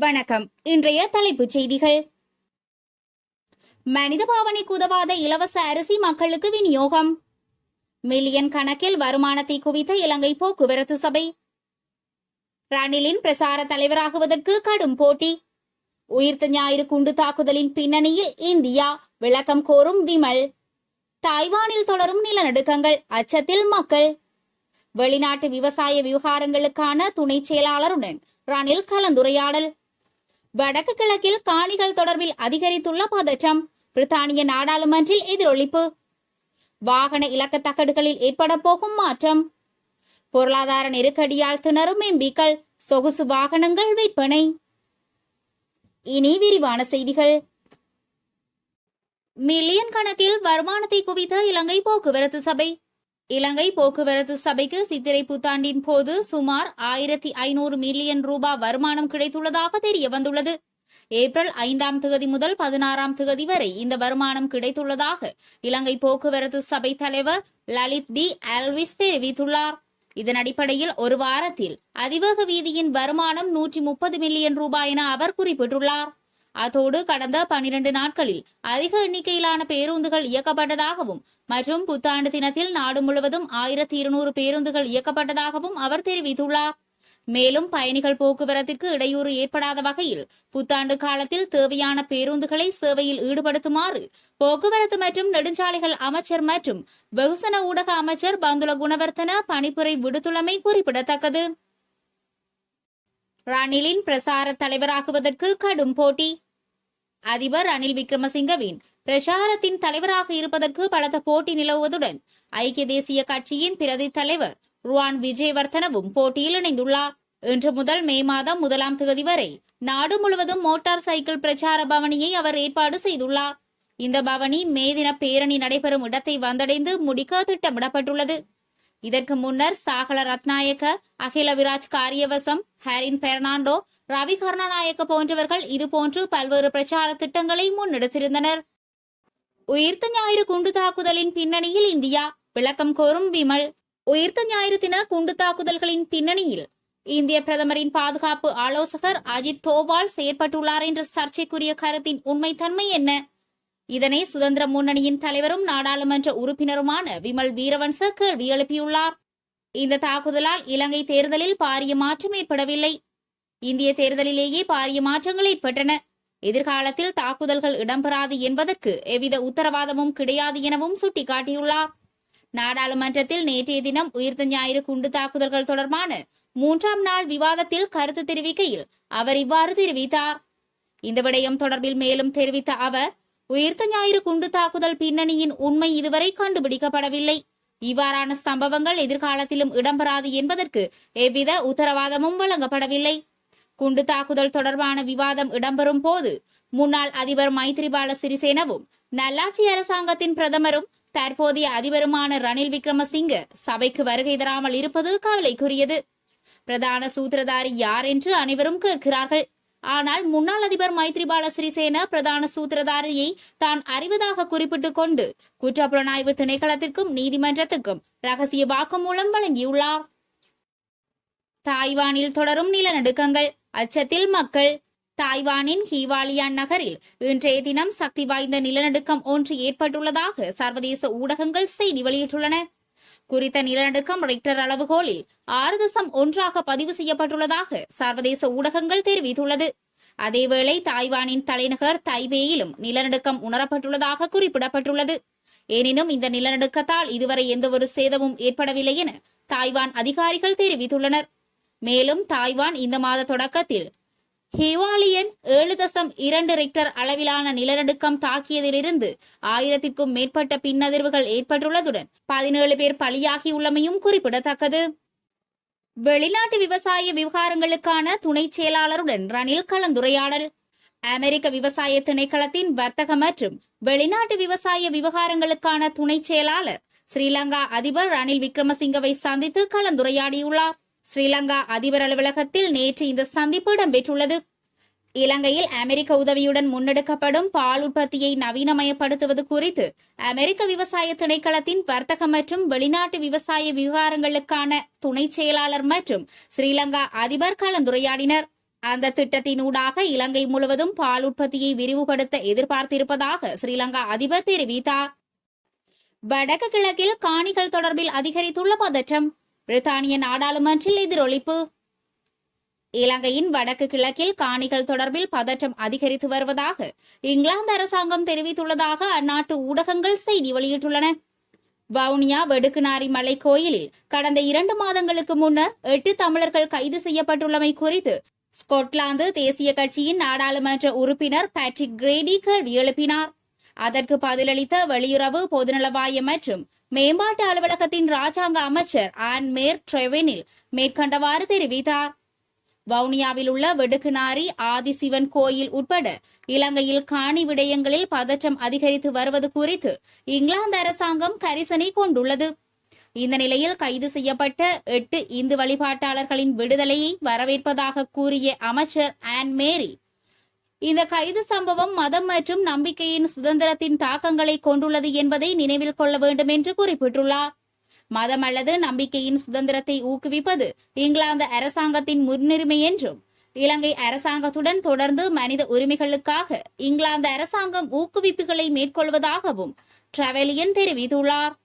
வணக்கம். இன்றைய தலைப்புச் செய்திகள். மனித பாவனைக்கு உதவாத இலவச அரிசி மக்களுக்கு விநியோகம். மில்லியன் கணக்கில் வருமானத்தை குவித்த இலங்கை போக்குவரத்து சபை. ரணிலின் பிரசார தலைவராகுவதற்கு கடும் போட்டி. உயிர்த்த ஞாயிறு குண்டு தாக்குதலின் பின்னணியில் இந்தியா, விளக்கம் கோரும் விமல். தாய்வானில் தொடரும் நிலநடுக்கங்கள், அச்சத்தில் மக்கள். வெளிநாட்டு விவசாய விவகாரங்களுக்கான துணை செயலாளருடன் ரணில் கலந்துரையாடல். வடக்கு கிழக்கில் காணிகள் தொடர்பில் அதிகரித்துள்ள பதற்றம், பிரித்தானிய நாடாளுமன்றில் எதிரொலிப்பு. வாகன இலக்க தகடுகளில் ஏற்பட போகும் மாற்றம். பொருளாதார நெருக்கடியால் திணறும் எம்பிக்கள், சொகுசு வாகனங்கள் விற்பனை. இனி விரிவான செய்திகள். மில்லியன் கணக்கில் வருமானத்தை குவித்த இலங்கை போக்குவரத்து சபை. இலங்கை போக்குவரத்து சபைக்கு சித்திரை புத்தாண்டின் போது சுமார் 1500 மில்லியன் ரூபாய் வருமானம் கிடைத்துள்ளதாக தெரிய வந்துள்ளது. ஏப்ரல் 5ஆம் தேதி முதல் 16ஆம் தேதி வரை இந்த வருமானம் கிடைத்துள்ளதாக இலங்கை போக்குவரத்து சபை தலைவர் லலித் டி ஆல்விஸ் தெரிவித்துள்ளார். இதன் அடிப்படையில் ஒரு வாரத்தில் அதிவேக வீதியின் வருமானம் 130 மில்லியன் ரூபாய் என அவர் குறிப்பிட்டுள்ளார். அதோடு கடந்த 12 நாட்களில் அதிக எண்ணிக்கையிலான பேருந்துகள் இயக்கப்பட்டதாகவும் மற்றும் புத்தாண்டு தினத்தில் நாடு முழுவதும் 1200 பேருந்துகள் இயக்கப்பட்டதாகவும் அவர் தெரிவித்துள்ளார். மேலும் பயணிகள் போக்குவரத்திற்கு இடையூறு ஏற்படாத வகையில் புத்தாண்டு காலத்தில் தேவையான பேருந்துகளை சேவையில் ஈடுபடுத்துமாறு போக்குவரத்து மற்றும் நெடுஞ்சாலைகள் அமைச்சர் மற்றும் வெகுசன ஊடக அமைச்சர் பந்துல குணவர்த்தன பணிப்புரை விடுத்துள்ளமை குறிப்பிடத்தக்கது. ரணிலின் பிரசார தலைவராகுவதற்கு கடும் போட்டி. அதிபர் ரணில் விக்ரமசிங்கவின் பிரசாரத்தின் தலைவராக இருப்பதற்கு பலத்த போட்டி நிலவுவதுடன் ஐக்கிய தேசிய கட்சியின் பிரதி தலைவர் ருவான் விஜயவர்த்தனவும் போட்டியில் இணைந்துள்ளார். இன்று முதல் மே மாதம் 1ஆம் தேதி வரை நாடு முழுவதும் மோட்டார் சைக்கிள் பிரச்சார பவனியை அவர் ஏற்பாடு செய்துள்ளார். இந்த பவனி மே தின பேரணி நடைபெறும் இடத்தை வந்தடைந்து முடிக்க திட்டமிடப்பட்டுள்ளது. இதற்கு முன்னர் சாகல ரத்நாயக்க, அகில விராஜ் காரியவசம், ஹாரின் பெர்னாண்டோ, ரவி கருணாநாயக்க போன்றவர்கள் இதுபோன்று பல்வேறு பிரச்சார திட்டங்களை முன்னெடுத்திருந்தனர். உயிர்த்த ஞாயிறு குண்டு தாக்குதலின் பின்னணியில் இந்தியா, விளக்கம் கோரும் விமல். உயிர்த்த ஞாயிறு தின குண்டு தாக்குதல்களின் பின்னணியில் இந்திய பிரதமரின் பாதுகாப்பு ஆலோசகர் அஜித் தோவால் செயற்பட்டுள்ளார் என்ற சர்ச்சைக்குரிய கருத்தின் உண்மைத்தன்மை என்ன? இதனை சுதந்திர முன்னணியின் தலைவரும் நாடாளுமன்ற உறுப்பினருமான விமல் வீரவன்ச கேள்வி எழுப்பியுள்ளார். இந்த தாக்குதலால் இலங்கை தேர்தலில் பாரிய மாற்றம் ஏற்படவில்லை. இந்திய தேர்தலிலேயே பாரிய மாற்றங்கள் ஏற்பட்டன. எதிர்காலத்தில் தாக்குதல்கள் இடம்பெறாது என்பதற்கு எவ்வித உத்தரவாதமும் கிடையாது எனவும் சுட்டிக்காட்டியுள்ளார். நாடாளுமன்றத்தில் நேற்றைய தினம் உயிர்த்த ஞாயிறு குண்டு தாக்குதல்கள் தொடர்பான 3ஆம் நாள் விவாதத்தில் கருத்து தெரிவிக்கையில் அவர் இவ்வாறு தெரிவித்தார். இந்த விடயம் தொடர்பில் மேலும் தெரிவித்த அவர், உயிர்த்த ஞாயிறு குண்டு தாக்குதல் பின்னணியின் உண்மை இதுவரை கண்டுபிடிக்கப்படவில்லை. இவ்வாறான சம்பவங்கள் எதிர்காலத்திலும் இடம்பெறாது என்பதற்கு எவ்வித உத்தரவாதமும் வழங்கப்படவில்லை. குண்டு தாக்குதல் தொடர்பான விவாதம் இடம்பெறும் போது முன்னாள் அதிபர் மைத்ரிபால சிறிசேனவும் நல்லாட்சி அரசாங்கத்தின் பிரதமரும் தற்போதைய அதிபருமான ரணில் விக்ரமசிங்க சபைக்கு வருகை தராமல் இருப்பது கவலைக்குரியது. பிரதான சூத்திரதாரி யார் என்று அனைவரும் கேட்கிறார்கள். ஆனால் முன்னாள் அதிபர் மைத்ரிபால சிறிசேன பிரதான சூத்திரதாரியை தான் அறிவதாக குறிப்பிட்டுக் கொண்டு குற்றப்புலனாய்வு திணைக்களத்திற்கும் நீதிமன்றத்துக்கும் ரகசிய வாக்குமூலம் வழங்கியுள்ளார். தாய்வானில் தொடரும் நிலநடுக்கங்கள், அச்சத்தில் மக்கள். தாய்வானின் ஹீவாலியான் நகரில் இன்றைய தினம் சக்தி வாய்ந்த நிலநடுக்கம் ஒன்று ஏற்பட்டுள்ளதாக சர்வதேச ஊடகங்கள் செய்தி வெளியிட்டுள்ளன. குறித்த நிலநடுக்கம் ரிக்டர் அளவுகோலில் 6.1 பதிவு செய்யப்பட்டுள்ளதாக சர்வதேச ஊடகங்கள் தெரிவித்துள்ளது. அதேவேளை தாய்வானின் தலைநகர் தைபேயிலும் நிலநடுக்கம் உணரப்பட்டுள்ளதாக குறிப்பிடப்பட்டுள்ளது. எனினும் இந்த நிலநடுக்கத்தால் இதுவரை எந்தவொரு சேதமும் ஏற்படவில்லை என தாய்வான் அதிகாரிகள் தெரிவித்துள்ளனர். மேலும் தாய்வான் இந்த மாத தொடக்கத்தில் ஹிவாலியன் 7.2 ரிக்டர் அளவிலான நிலநடுக்கம் தாக்கியதிலிருந்து 1000க்கும் மேற்பட்ட பின்னதிர்வுகள் ஏற்பட்டுள்ளதுடன் 17 பேர் பலியாகியுள்ளமையும் குறிப்பிடத்தக்கது. வெளிநாட்டு விவசாய விவகாரங்களுக்கான துணை செயலாளருடன் ரணில் கலந்துரையாடல். அமெரிக்க விவசாய திணைக்களத்தின் வர்த்தக மற்றும் வெளிநாட்டு விவசாய விவகாரங்களுக்கான துணை செயலாளர் ஸ்ரீலங்கா அதிபர் ரணில் விக்ரமசிங்கவை சந்தித்து கலந்துரையாடியுள்ளார். ஸ்ரீலங்கா அதிபர் அலுவலகத்தில் நேற்று இந்த சந்திப்பு இடம்பெற்றுள்ளது. இலங்கையில் அமெரிக்க உதவியுடன் முன்னெடுக்கப்படும் பால் உற்பத்தியை நவீனமயப்படுத்துவது குறித்து அமெரிக்க விவசாய திணைக்களத்தின் வர்த்தக மற்றும் வெளிநாட்டு விவசாய விவகாரங்களுக்கான துணை செயலாளர் மற்றும் ஸ்ரீலங்கா அதிபர் கலந்துரையாடினர். அந்த திட்டத்தினூடாக இலங்கை முழுவதும் பால் உற்பத்தியை விரிவுபடுத்த எதிர்பார்த்திருப்பதாக ஸ்ரீலங்கா அதிபர் தெரிவித்தார். வடக்கு கிழக்கில் காணிகள் தொடர்பில் அதிகரித்துள்ள பதற்றம், பிரித்தானிய நாடாளுமன்றில் எதிரொலிப்பு. இலங்கையின் வடக்கு கிழக்கில் காணிகள் தொடர்பில் பதற்றம் அதிகரித்து வருவதாக இங்கிலாந்து அரசாங்கம் தெரிவித்துள்ளதாக அந்நாட்டு ஊடகங்கள் செய்தி வெளியிட்டுள்ளன. வவுனியா வெடுக்குநாரி மலை கோயிலில் கடந்த 2 மாதங்களுக்கு முன்னர் 8 தமிழர்கள் கைது செய்யப்பட்டுள்ளமை குறித்து ஸ்கொட்லாந்து தேசிய கட்சியின் நாடாளுமன்ற உறுப்பினர் பேட்ரிக் கிரேடி கேள்வி எழுப்பினார். அதற்கு பதிலளித்த வெளியுறவு பொதுநலவாய மற்றும் மேம்பாட்டு அலுவலகத்தின் ராஜாங்க அமைச்சர் ஆன் மேர் ட்ரெவெனில் மேற்கண்டவாறு தெரிவித்தார். வவுனியாவில் உள்ள வெடுக்குநாரி ஆதிசிவன் கோயில் உட்பட இலங்கையில் காணி விடயங்களில் பதற்றம் அதிகரித்து வருவது குறித்து இங்கிலாந்து அரசாங்கம் கரிசனை கொண்டுள்ளது. இந்த நிலையில் கைது செய்யப்பட்ட 8 இந்து வழிபாட்டாளர்களின் விடுதலையை வரவேற்பதாக கூறிய அமைச்சர் ஆன் மேரி, இந்த கைது சம்பவம் மதம் மற்றும் நம்பிக்கையின் சுதந்திரத்தின் தாக்கங்களை கொண்டுள்ளது என்பதை நினைவில் கொள்ள வேண்டும் என்று குறிப்பிட்டுள்ளார். மதம் அல்லது நம்பிக்கையின் சுதந்திரத்தை ஊக்குவிப்பது இங்கிலாந்து அரசாங்கத்தின் முன்னுரிமை என்றும், இலங்கை அரசாங்கத்துடன் தொடர்ந்து மனித உரிமைகளுக்காக இங்கிலாந்து அரசாங்கம் ஊக்குவிப்புகளை மேற்கொள்வதாகவும் டிராவலியன் தெரிவித்துள்ளார்.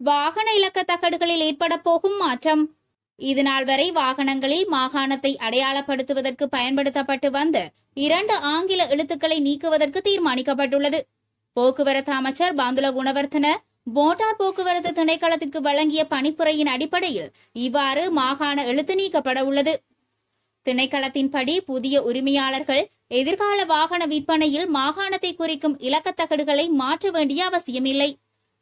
வாகன இலக்க தகடுகளில் ஏற்பட போகும் மாற்றம். இதுநாள் வரை வாகனங்களில் மாகாணத்தை அடையாளப்படுத்துவதற்கு பயன்படுத்தப்பட்டு வந்த 2 ஆங்கில எழுத்துக்களை நீக்குவதற்கு தீர்மானிக்கப்பட்டுள்ளது. போக்குவரத்து அமைச்சர் பந்துல குணவர்த்தன மோட்டார் போக்குவரத்து திணைக்களத்திற்கு வழங்கிய பணிப்புரையின் அடிப்படையில் இவ்வாறு மாகாண எழுத்து நீக்கப்பட உள்ளது. திணைக்களத்தின்படி புதிய உரிமையாளர்கள் எதிர்கால வாகன விற்பனையில் மாகாணத்தை குறிக்கும் இலக்கத்தகடுகளை மாற்ற வேண்டிய அவசியமில்லை.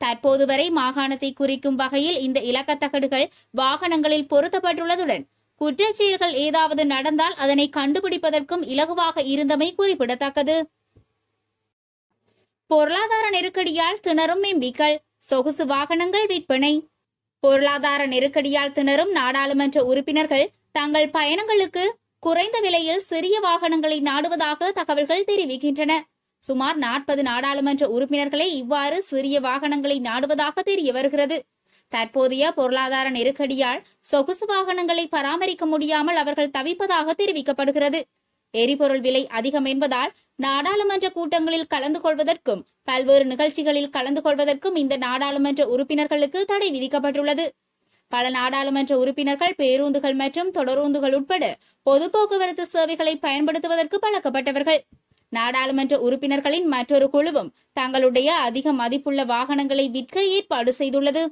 தற்போது வரை மாகாணத்தை குறிக்கும் வகையில் இந்த இலக்கத்தகடுகள் வாகனங்களில் பொருத்தப்பட்டுள்ளதுடன் குற்றச்செயல்கள் ஏதாவது நடந்தால் அதனை கண்டுபிடிப்பதற்கும் இலகுவாக இருந்தமை குறிப்பிடத்தக்கது. பொருளாதார நெருக்கடியால் திணறும் எம்பிக்கள், சொகுசு வாகனங்கள் விற்பனை. பொருளாதார நெருக்கடியால் திணறும் நாடாளுமன்ற உறுப்பினர்கள் தங்கள் பயணங்களுக்கு குறைந்த விலையில் சிறிய வாகனங்களை நாடுவதாக தகவல்கள் தெரிவிக்கின்றன. சுமார் 40 நாடாளுமன்ற உறுப்பினர்களே இவ்வாறு சிறிய வாகனங்களை நாடுவதாக தெரிய வருகிறது. தற்போதைய பொருளாதார நெருக்கடியால் சொகுசு வாகனங்களை பராமரிக்க முடியாமல் அவர்கள் தவிப்பதாக தெரிவிக்கப்படுகிறது. எரிபொருள் விலை அதிகம் என்பதால் நாடாளுமன்ற கூட்டங்களில் கலந்து கொள்வதற்கும் பல்வேறு நிகழ்ச்சிகளில் கலந்து கொள்வதற்கும் இந்த நாடாளுமன்ற உறுப்பினர்களுக்கு தடை விதிக்கப்பட்டுள்ளது. பல நாடாளுமன்ற உறுப்பினர்கள் பேருந்துகள் மற்றும் தொடரூந்துகள் உட்பட பொது போக்குவரத்து சேவைகளை பயன்படுத்துவதற்கு பழக்கப்பட்டவர்கள். நாடாளுமன்ற உறுப்பினர்களின் மற்றொரு குழுவும் தங்களுடைய அதிக மதிப்புள்ள வாகனங்களை விற்க ஏற்பாடு செய்துள்ளது.